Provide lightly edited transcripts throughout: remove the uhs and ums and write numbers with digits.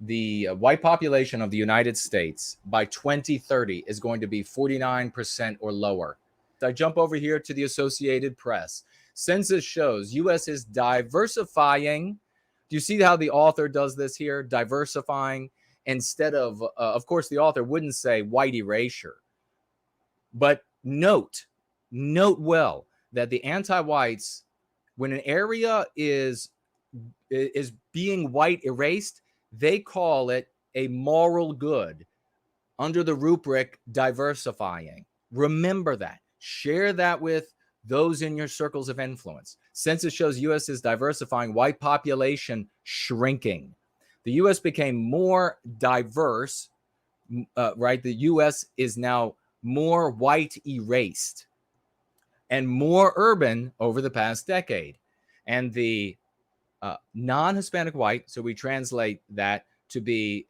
the white population of the United States by 2030 is going to be 49% or lower. I jump over here to the Associated Press. Census shows U.S. is diversifying. Do you see how the author does this here? Diversifying instead of course, the author wouldn't say white erasure. But note well that the anti-whites, when an area is being white erased, they call it a moral good under the rubric diversifying. Remember that. Share that with those in your circles of influence. Census shows U.S. is diversifying, white population shrinking. The U.S. became more diverse, right? The U.S. is now more white erased and more urban over the past decade. And the non-Hispanic white, so we translate that to be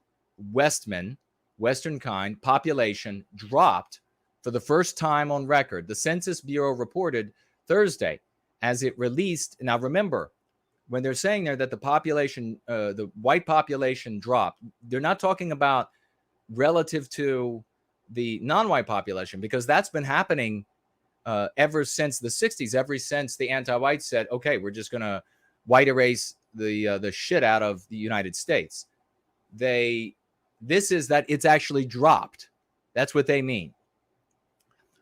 Westman, Western kind, population dropped for the first time on record. The Census Bureau reported Thursday as it released. Now, remember, when they're saying there that the population, the white population dropped, they're not talking about relative to the non-white population, because that's been happening ever since the 60s, ever since the anti-whites said, okay, we're just going to white erase the shit out of the United States. This is that it's actually dropped. That's what they mean.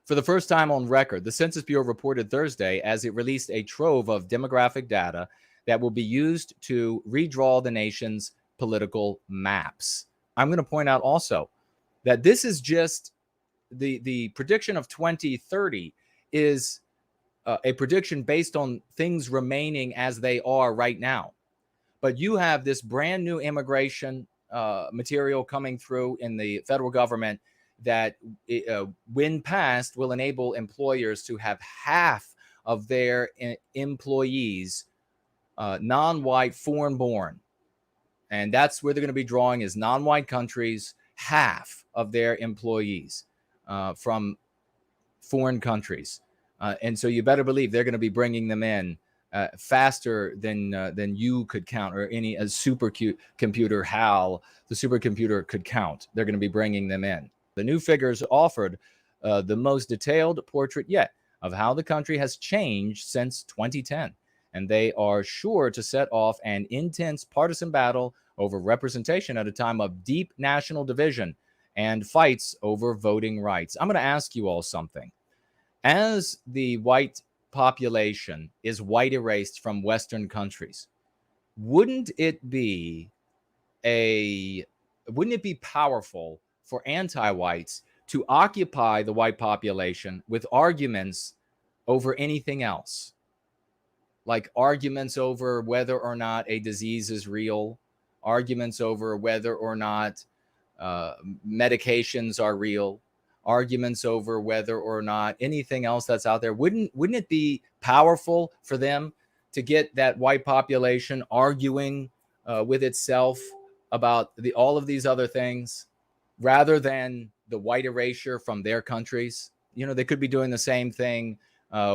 For the first time on record, the Census Bureau reported Thursday as it released a trove of demographic data that will be used to redraw the nation's political maps. I'm going to point out also that this is just the prediction of 2030 is a prediction based on things remaining as they are right now. But you have this brand new immigration material coming through in the federal government that, when passed, will enable employers to have half of their employees non-white, foreign-born. And that's where they're going to be drawing is non-white countries, half of their employees from foreign countries. And so you better believe they're going to be bringing them in faster than you could count, or any supercomputer HAL, the supercomputer, could count. They're going to be bringing them in. The new figures offered the most detailed portrait yet of how the country has changed since 2010. And they are sure to set off an intense partisan battle over representation at a time of deep national division and fights over voting rights. I'm going to ask you all something. As the white population is white erased from Western countries, wouldn't it be powerful for anti-whites to occupy the white population with arguments over anything else? Like arguments over whether or not a disease is real, arguments over whether or not medications are real, arguments over whether or not anything else that's out there. Wouldn't it be powerful for them to get that white population arguing with itself about all of these other things, rather than the white erasure from their countries? You know, they could be doing the same thing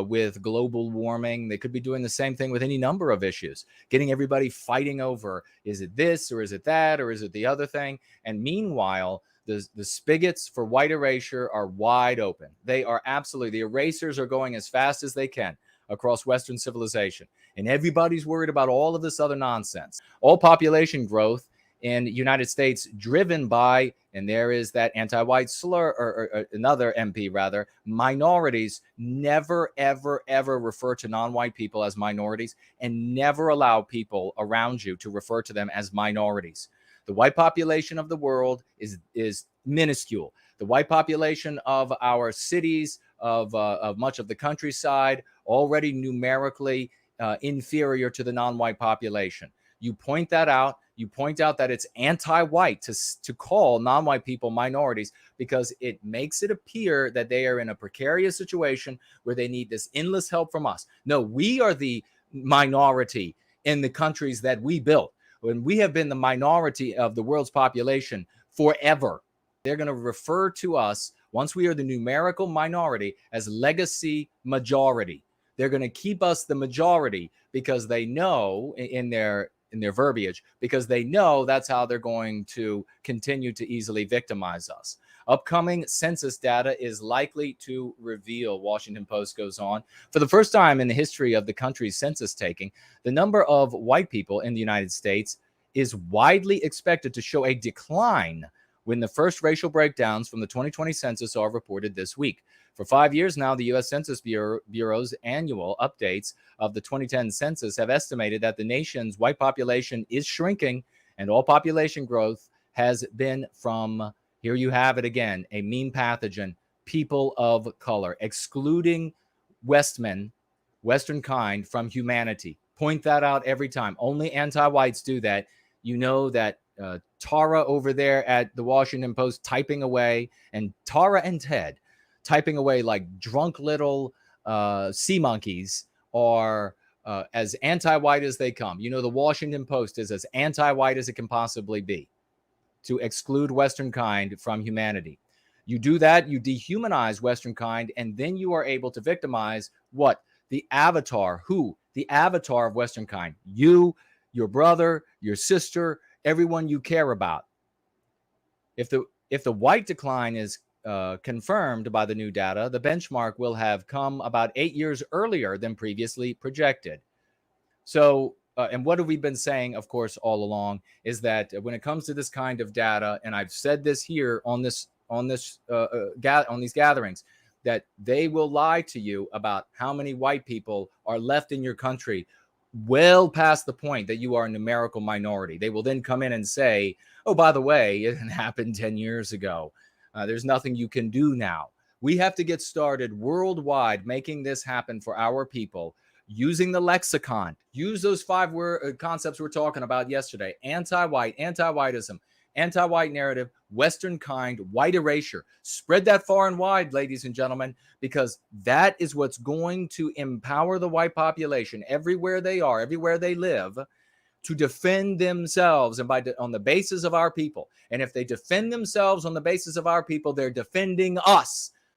with global warming. They could be doing the same thing with any number of issues, getting everybody fighting over, is it this or is it that or is it the other thing? And meanwhile, the spigots for white erasure are wide open. They are absolutely, the erasers are going as fast as they can across Western civilization. And everybody's worried about all of this other nonsense. All population growth in the United States driven by, and there is that anti-white slur, or another MP rather, minorities. Never, ever, ever refer to non-white people as minorities, and never allow people around you to refer to them as minorities. The white population of the world is minuscule. The white population of our cities, of much of the countryside, already numerically inferior to the non-white population. You point that out. You point out that it's anti-white to call non-white people minorities, because it makes it appear that they are in a precarious situation where they need this endless help from us. No, we are the minority in the countries that we built. When we have been the minority of the world's population forever, they're going to refer to us, once we are the numerical minority, as legacy majority. They're going to keep us the majority because they know in their in their verbiage, because they know that's how they're going to continue to easily victimize us. Upcoming census data is likely to reveal, Washington Post goes on, for the first time in the history of the country's census taking, the number of white people in the United States is widely expected to show a decline when the first racial breakdowns from the 2020 census are reported this week. For 5 years now, the U.S. Census Bureau's annual updates of the 2010 census have estimated that the nation's white population is shrinking, and all population growth has been from, here you have it again, a mean pathogen, people of color, excluding Westmen, Western kind, from humanity. Point that out every time. Only anti-whites do that. You know that Tara over there at the Washington Post typing away, and Tara and Ted typing away like drunk little sea monkeys, are as anti-white as they come. You know, the Washington Post is as anti-white as it can possibly be, to exclude Western kind from humanity. You do that, you dehumanize Western kind, and then you are able to victimize what? The avatar. Who? The avatar of Western kind. You, your brother, your sister, everyone you care about. If the white decline is confirmed by the new data, the benchmark will have come about 8 years earlier than previously projected. So, and what have we been saying, of course, all along, is that when it comes to this kind of data, and I've said this here on these gatherings, that they will lie to you about how many white people are left in your country, well past the point that you are a numerical minority. They will then come in and say, oh, by the way, it happened 10 years ago. There's nothing you can do now. We have to get started worldwide making this happen for our people, using the lexicon. Use those 5 concepts we're talking about yesterday: anti-white, anti-whiteism, anti-white narrative, Western kind, white erasure. Spread that far and wide, ladies and gentlemen, because that is what's going to empower the white population everywhere they are, everywhere they live, to defend themselves, and on the basis of our people. And if they defend themselves on the basis of our people, they're defending us.